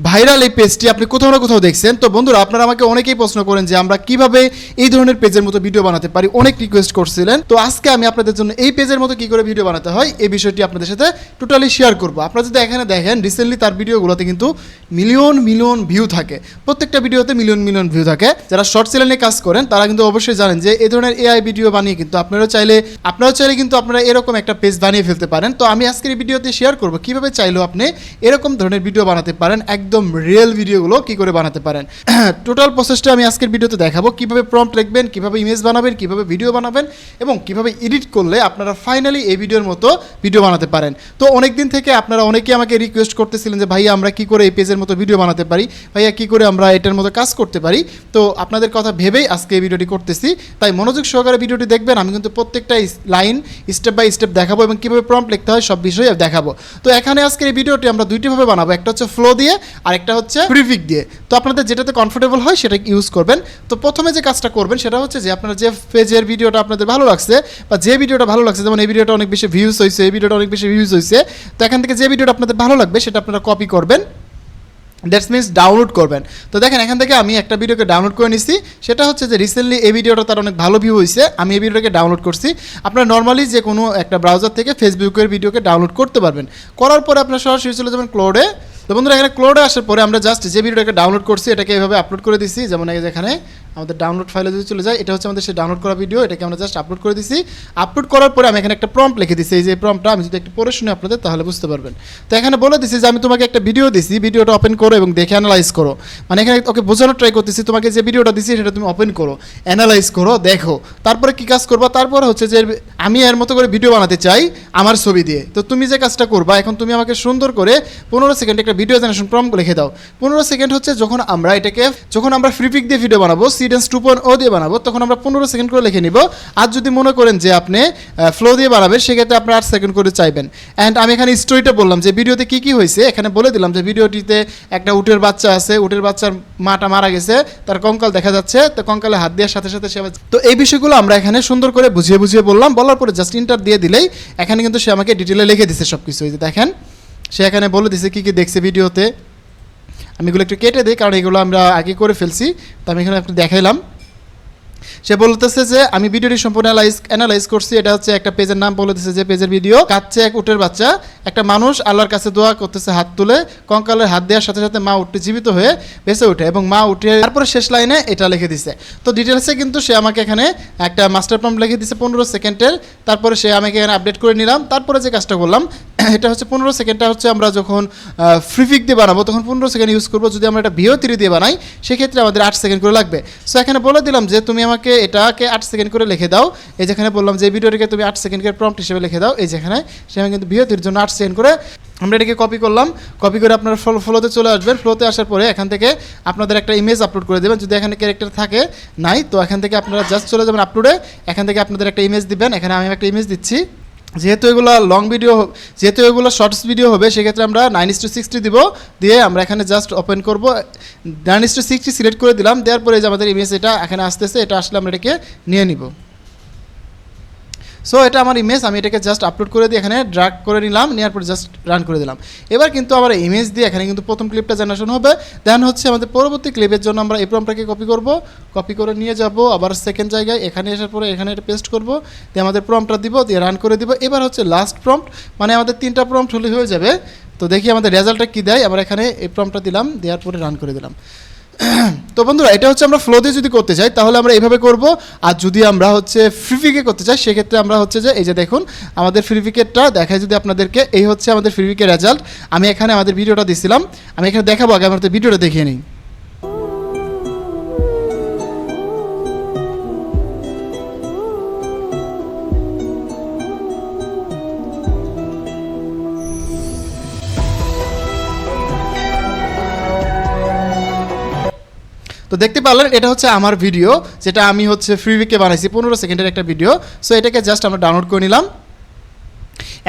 Viral এই পেজটি আপনি কোথাও না কোথাও দেখছেন। তো বন্ধুরা, আপনারা আমাকে অনেকেই প্রশ্ন করেন যে আমরা কিভাবে এই ধরনের পেজের মতো ভিডিও বানাতে পারি, অনেক রিকোয়েস্ট করছিলেন। তো আজকে আমি আপনাদের জন্য এই পেজের মতো কি করে ভিডিও বানাতে হয় এই বিষয়টি আপনাদের সাথে টোটালি শেয়ার করব। আপনারা যদি এখানে দেখেন, রিসেন্টলি তার ভিডিওগুলোতে কিন্তু মিলিয়ন মিলিয়ন ভিউ থাকে, প্রত্যেকটা ভিডিওতে মিলিয়ন মিলিয়ন ভিউ থাকে। যারা শর্ট সেল নিয়ে কাজ করেন তারা কিন্তু অবশ্যই জানেন যে এই ধরনের এআই ভিডিও বানিয়ে কিন্তু আপনারাও চাইলে কিন্তু আপনারা এরকম একটা পেজ বানিয়ে ফেলতে পারেন। তো আমি আজকের এই ভিডিওতে শেয়ার করব কিভাবে চাইলেও আপনি এরকম ধরনের ভিডিও বানাতে পারেন, একদম রিয়েল ভিডিওগুলো কি করে বানাতে পারেন। টোটাল প্রসেসটা আমি আজকের ভিডিওতে দেখাবো, কিভাবে প্রম্পট লিখবেন, কিভাবে ইমেজ বানাবেন, কিভাবে ভিডিও বানাবেন এবং কিভাবে এডিট করলে আপনারা ফাইনালি এই ভিডিওর মতো ভিডিও বানাতে পারেন। তো অনেক দিন থেকে আপনারা অনেকেই আমাকে রিকোয়েস্ট করতেছিলেন যে ভাইয়া আমরা কি করে এই পেজের মতো ভিডিও বানাতে পারি, ভাইয়া কি করে আমরা এটার মতো কাজ করতে পারি। তো আপনাদের কথা ভেবেই আজকে এই ভিডিওটি করতেছি, তাই মনোযোগ সহকারে ভিডিওটি দেখবেন। আমি কিন্তু প্রত্যেকটা লাইন স্টেপ বাই স্টেপ দেখাবো এবং কীভাবে প্রম্পট লিখতে হয় সব বিষয়ে দেখাবো। তো এখানে আজকের এই ভিডিওটি আমরা দুইটিভাবে বানাবো, একটা হচ্ছে ফ্লো দিয়ে আর একটা হচ্ছে প্রিফিক দিয়ে। তো আপনাদের যেটাতে কমফোর্টেবল হয় সেটা ইউজ করবেন। তো প্রথমে যে কাজটা করবেন সেটা হচ্ছে যে আপনারা যে পেজের ভিডিওটা আপনাদের ভালো লাগছে বা যে ভিডিওটা ভালো লাগছে, যেমন এই ভিডিওটা অনেক বেশি ভিউজ হয়েছে, এই ভিডিওটা অনেক বেশি ভিউজ হয়েছে, তো এখান থেকে যে ভিডিওটা আপনাদের ভালো লাগবে সেটা আপনারা কপি করবেন, দ্যাটস মিনস ডাউনলোড করবেন। তো দেখেন এখান থেকে আমি একটা ভিডিওকে ডাউনলোড করে নিছি, সেটা হচ্ছে যে রিসেন্টলি এই ভিডিওটা তার অনেক ভালো ভিউ হয়েছে, আমি এই ভিডিওটাকে ডাউনলোড করছি। আপনারা নর্মালি যে কোনো একটা ব্রাউজার থেকে ফেসবুকের ভিডিওকে ডাউনলোড করতে পারবেন। করার পরে আপনারা সরাসরি চলে যাবেন ক্লাউডে। তো বন্ধুরা, এখানে ক্লাউডে আসার পরে আমরা জাস্ট যে ভিডিওটাকে ডাউনলোড করছি এটাকে এভাবে আপলোড করে দিছি। যেমন এখানে আমাদের ডাউনলোড ফাইলে যদি চলে যায়, এটা হচ্ছে আমাদের সেই ডাউনলোড করা ভিডিও, এটাকে আমরা জাস্ট আপলোড করে দিছি। আপলোড করার পরে আমি এখানে একটা প্রম্পট লিখে দিছি। এই যে প্রম্পটটা আমি যদি একটু পড়ে শুনি আপনাদের, তাহলে বুঝতে পারবেন। তো এখানে বলে দিছি যে আমি তোমাকে একটা ভিডিও দিছি, ভিডিওটা ওপেন করো এবং দেখে অ্যানালাইজ করো। মানে এখানে ওকে বোঝানোর ট্রাই করতেছি, তোমাকে যে ভিডিওটা দিছি সেটা তুমি ওপেন করো, অ্যানালাইজ করো, দেখো, তারপরে কী কাজ করবা। তারপরে হচ্ছে যে আমি এর মতো করে ভিডিও বানাতে চাই আমার ছবি দিয়ে। তো তুমি যে কাজটা করবা, এখন তুমি আমাকে সুন্দর করে 15 সেকেন্ড একটা ভিডিও জেনারেশন প্রম্পট লিখে দাও। 15 সেকেন্ড হচ্ছে যখন আমরা প্রিফিক দিয়ে ভিডিও বানাবো, সিডেন্স 2.0 দিয়ে বানাবো, তখন আমরা 15 সেকেন্ড করে লিখে নিব। আর যদি মনে করেন যে আপনি ফ্লো দিয়ে বানাবেন, সেক্ষেত্রে আপনি 8 সেকেন্ড করে চাইবেন। অ্যান্ড আমি এখানে স্টোরিটা বললাম যে ভিডিওতে কী কী হয়েছে, এখানে বলে দিলাম যে ভিডিওটিতে একটা উটের বাচ্চা আছে, উটের বাচ্চার মাটা মারা গেছে, তার কঙ্কাল দেখা যাচ্ছে, তো কঙ্কালে হাত দেওয়ার সাথে সাথে সে, তো এই বিষয়গুলো আমরা এখানে সুন্দর করে বুঝিয়ে বুঝিয়ে বললাম। বলার পরে জাস্ট ইন্টার দিয়ে দিলেই এখানে কিন্তু সে আমাকে ডিটেলে লিখে দিচ্ছে সব কিছু। এই যে দেখেন, সে এখানে বলে দিচ্ছে কী কী দেখছে ভিডিওতে। আমি এগুলো একটু কেটে দিই, কারণ এগুলো আমরা আগে করে ফেলছি, তো আমি এখানে একটু দেখাইলাম। সে বলতেছে যে আমি ভিডিওটি সম্পূর্ণ অ্যানালাইজ করছি, এটা হচ্ছে একটা পেজের নাম বলে দিচ্ছে যে পেজের ভিডিও, কাচ্ছে এক উটের বাচ্চা, একটা মানুষ আল্লাহর কাছে দোয়া করতেছে হাত তুলে, কঙ্কালের হাত দেওয়ার সাথে সাথে মা উঠতে জীবিত হয়ে বেঁচে ওঠে এবং মা উঠে, তারপরে শেষ লাইনে এটা লিখে দিছে। তো ডিটেলসে কিন্তু সে আমাকে এখানে একটা মাস্টার প্রম্পট লিখে দিছে 15 সেকেন্ডের। তারপরে সে আমাকে এখানে আপডেট করে নিলাম। তারপরে যে কাজটা করলাম, এটা হচ্ছে 15 সেকেন্ডটা হচ্ছে আমরা যখন প্রিফিক দিয়ে বানাবো তখন 15 সেকেন্ড ইউজ করবো। যদি আমরা এটা VO3 দিয়ে বানাই সেক্ষেত্রে আমাদের 8 সেকেন্ড করে লাগবে। সো এখানে বলে দিলাম যে তুমি আমাকে এটাকে 8 সেকেন্ড করে লিখে দাও। এই যেখানে বললাম যে ভিডিওটিকে তুমি 8 সেকেন্ডের প্রম্পট হিসেবে লিখে দাও। এই যেখানে সে আমি কিন্তু VO3 জন্য 8 সেকেন্ড করে আমরা এটাকে কপি করলাম। কপি করে আপনারা ফ্লোতে চলে আসবেন। ফ্লোতে আসার পরে এখান থেকে আপনাদের একটা ইমেজ আপলোড করে দেবেন। যদি এখানে ক্যারেক্টার থাকে নাই, তো এখান থেকে আপনারা জাস্ট চলে যাবেন আপলোডে, এখান থেকে আপনাদের একটা ইমেজ দিবেন। এখানে আমি একটা ইমেজ দিচ্ছি। যেহেতু এগুলো লং ভিডিও, যেহেতু এগুলো শর্টস ভিডিও হবে, সেক্ষেত্রে আমরা 9:60 দিব। দিয়ে আমরা এখানে জাস্ট ওপেন করব, 9:60 সিলেক্ট করে দিলাম। দেওয়ার পরে যে আমাদের ইমেজ এটা এখানে আসতেছে, এটা আসলে আমরা এটাকে নিয়ে নিব। সো এটা আমার ইমেজ, আমি এটাকে জাস্ট আপলোড করে দিয়ে এখানে ড্র্যাগ করে নিলাম, নেওয়ার পর জাস্ট রান করে দিলাম। এবার কিন্তু আমার ইমেজ দিয়ে এখানে কিন্তু প্রথম ক্লিপটা জেনারেশন হবে। দেন হচ্ছে আমাদের পরবর্তী ক্লিপের জন্য আমরা এই প্রম্পটটাকে কপি করব, কপি করে নিয়ে যাব আবার সেকেন্ড জায়গায়, এখানে আসার পরে এখানে এটা পেস্ট করব, দিয়ে আমাদের প্রম্পটটা দিব, দিয়ে রান করে দিব। এবার হচ্ছে লাস্ট প্রম্পট, মানে আমাদের 3টা প্রম্পট হলে হয়ে যাবে। তো দেখি আমাদের রেজাল্টটা কী দেয়। আবার এখানে এই প্রম্পটটা দিলাম, দেওয়ার পরে রান করে দিলাম। তো বন্ধুরা, এটা হচ্ছে আমরা ফ্লো দিয়ে যদি করতে চাই তাহলে আমরা এইভাবে করব। আর যদি আমরা হচ্ছে প্রিফিকে করতে চাই সেক্ষেত্রে আমরা হচ্ছে যে এই যে দেখুন আমাদের প্রিফিকেটটা দেখায় যদি আপনাদেরকে, এই হচ্ছে আমাদের প্রিফিকের রেজাল্ট। আমি এখানে আমাদের ভিডিওটা দিছিলাম, আমি এখানে দেখাবো, আগে আমাদের ভিডিওটা দেখিয়ে নিই। তো দেখতে পারলেন এটা হচ্ছে আমার ভিডিও, যেটা আমি হচ্ছে প্রিভিকে বানাইছি 15 সেকেন্ডের একটা ভিডিও। সো এটাকে জাস্ট আমরা ডাউনলোড করে নিলাম।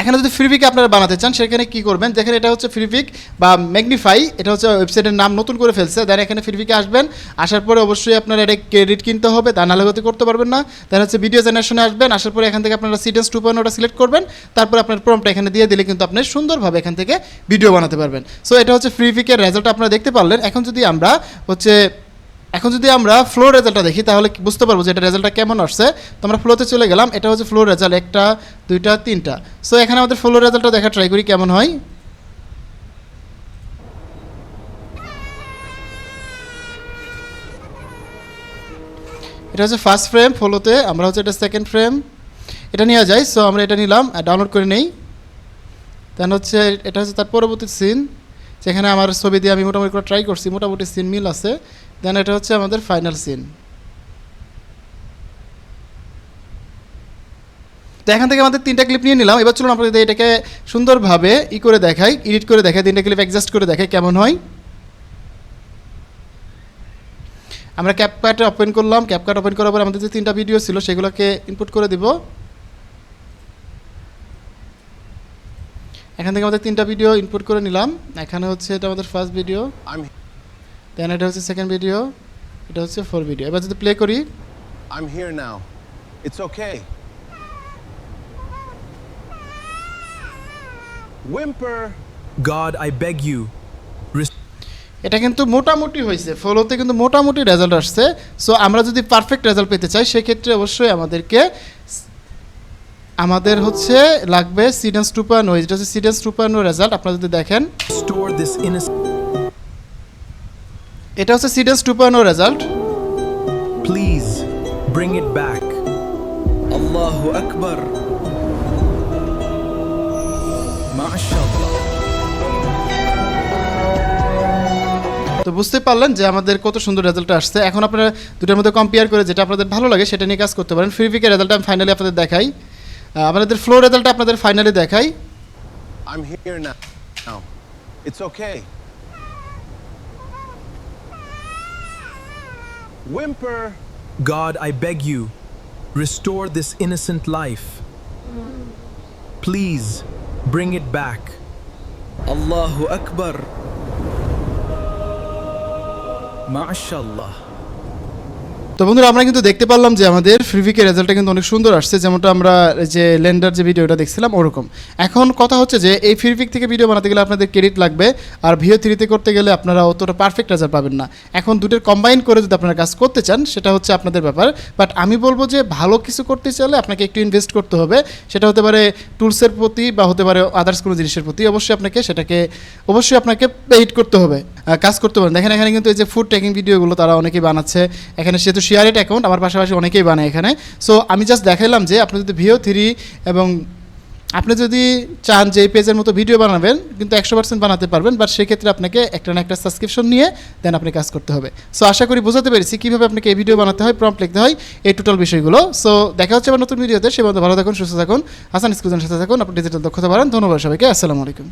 এখানে যদি ফ্রিপিক আপনারা বানাতে চান সেখানে কি করবেন, দেখেন এটা হচ্ছে ফ্রিপিক বা ম্যাগনিফাই, এটা হচ্ছে ওয়েবসাইটের নাম নতুন করে ফেলছে। দেন এখানে ফ্রিপিকে আসবেন, আসার পরে অবশ্যই আপনারা এটা ক্রেডিট কিনতে হবে, তা নাহলে হতে করতে পারবেন না। দেন হচ্ছে ভিডিও জেনারেশনে আসবেন, আসার পরে এখান থেকে আপনারা সিডেন্স 2.0 সিলেক্ট করবেন, তারপর আপনার প্রম্পটটা এখানে দিয়ে দিলে কিন্তু আপনি সুন্দরভাবে এখান থেকে ভিডিও বানাতে পারবেন। সো এটা হচ্ছে ফ্রিপিকের রেজাল্ট আপনারা দেখতে পারলেন। এখন যদি আমরা ফ্লো রেজাল্টটা দেখি তাহলে বুঝতে পারবো যে এটা রেজাল্টটা কেমন আসছে। তো আমরা ফ্লোতে চলে গেলাম, এটা হচ্ছে ফ্লো রেজাল্ট 1টা 2টা 3টা। সো এখানে আমাদের ফ্লো রেজাল্টটা দেখা ট্রাই করি কেমন হয়। এটা হচ্ছে ফার্স্ট ফ্রেম ফ্লোতে, আমরা হচ্ছে এটা সেকেন্ড ফ্রেম, এটা নেওয়া যায়। সো আমরা এটা নিলাম, ডাউনলোড করে নেই। দেন হচ্ছে এটা হচ্ছে তার পরবর্তী সিন, যেখানে আমার ছবি দিয়ে আমি মোটামুটি করে ট্রাই করছি, মোটামুটি সিন মিল আছে। দেন এটা হচ্ছে আমাদের ফাইনাল সিন। তো এখান থেকে আমাদের 3টা ক্লিপ নিয়ে নিলাম। এবার চলুন আপনাদের এটাকে সুন্দরভাবে করে দেখাই, এডিট করে দেখাই, 3টা ক্লিপ অ্যাডজাস্ট করে দেখাই কেমন হয়। আমরা ক্যাপকাট ওপেন করলাম, ক্যাপকাট ওপেন করার পর আমাদের যে 3টা ভিডিও ছিল সেগুলোকে ইনপুট করে দিব। এখান থেকে আমাদের 3টা ভিডিও ইনপুট করে নিলাম। এখানে হচ্ছে এটা আমাদের ফার্স্ট ভিডিও, দেন এটা হচ্ছে সেকেন্ড ভিডিও, এটা হচ্ছে 4 ভিডিও। এবার যদি প্লে করি, I'm here now. It's okay. Whimper. God, I beg you. এটা কিন্তু মোটামুটি হয়েছে, ফলোতে কিন্তু মোটামুটি রেজাল্ট আসছে। সো আমরা যদি পারফেক্ট রেজাল্ট পেতে চাই সেক্ষেত্রে অবশ্যই আমাদের হচ্ছে লাগবে সিডেন্স 2.0, যেটা হচ্ছে সিডেন্স 2.0 রেজাল্ট। আপনারা যদি দেখেন Restore this innocent. এটা হচ্ছে সিডেন্স 2.0 result. Please bring it back. Allahu Akbar. MashaAllah. তো বুঝতে পারলেন যে আমাদের কত সুন্দর রেজাল্ট আসছে। এখন আপনারা দুটোর মধ্যে কম্পেয়ার করে যেটা আপনাদের ভালো লাগে সেটা নিয়ে কাজ করতে পারেন। ফ্রিপিকের রেজাল্টটা আমি ফাইনালি আপনাদের দেখাই, আমাদের ফ্লো রেজাল্টটা আপনাদের ফাইনালি দেখাই। I'm here now. It's okay. Whimper. God, I beg you. Restore this innocent life. Please bring it back. Allahu Akbar. MashaAllah. তো বন্ধুরা আমরা কিন্তু দেখতে পারলাম যে আমাদের ফ্রিপিকের রেজাল্টটা কিন্তু অনেক সুন্দর আসছে, যেমনটা আমরা যে লেন্ডার যে ভিডিওটা দেখছিলাম ওরকম। এখন কথা হচ্ছে যে এই ফ্রিপিক থেকে ভিডিও বানাতে গেলে আপনাদের ক্রেডিট লাগবে, আর ভিও 3তে করতে গেলে আপনারা অতটা পারফেক্ট রেজাল্ট পাবেন না। এখন দুটোর কম্বাইন করে যদি আপনারা কাজ করতে চান সেটা হচ্ছে আপনাদের ব্যাপার। বাট আমি বলবো যে ভালো কিছু করতে চাইলে আপনাকে একটু ইনভেস্ট করতে হবে, সেটা হতে পারে টুলসের প্রতি বা হতে পারে আদার্স কোনো জিনিসের প্রতি। অবশ্যই আপনাকে পেইড করতে হবে, কাজ করতে পারেন। দেখেন এখানে কিন্তু এই যে ফুড ট্র্যাকিং ভিডিওগুলো তারা অনেকেই বানাচ্ছে, এখানে সেহেতু শেয়ারেড অ্যাকাউন্ট আমার পাশাপাশি অনেকেই বানায় এখানে। সো আমি জাস্ট দেখাইলাম যে আপনি যদি ভিও 3 এবং আপনি যদি চান যে এই পেজের মতো ভিডিও বানাবেন কিন্তু 100% বানাতে পারবেন, বাট সেক্ষেত্রে আপনাকে একটা না একটা সাবস্ক্রিপশন নিয়ে দেন আপনি কাজ করতে হবে। সো আশা করি বোঝাতে পেরেছি কীভাবে আপনাকে এই ভিডিও বানাতে হয়, প্রম্পট লিখতে হয়, এই টোটাল বিষয়গুলো। সো দেখা হচ্ছে আবার নতুন ভিডিওতে, সে মতো ভালো থাকুন, সুস্থ থাকুন, হাসান স্কুলের সাথে থাকুন, আপনি ডিজিটাল দক্ষতা বাড়ান। ধন্যবাদ সবাইকে, আসসালামু আলাইকুম।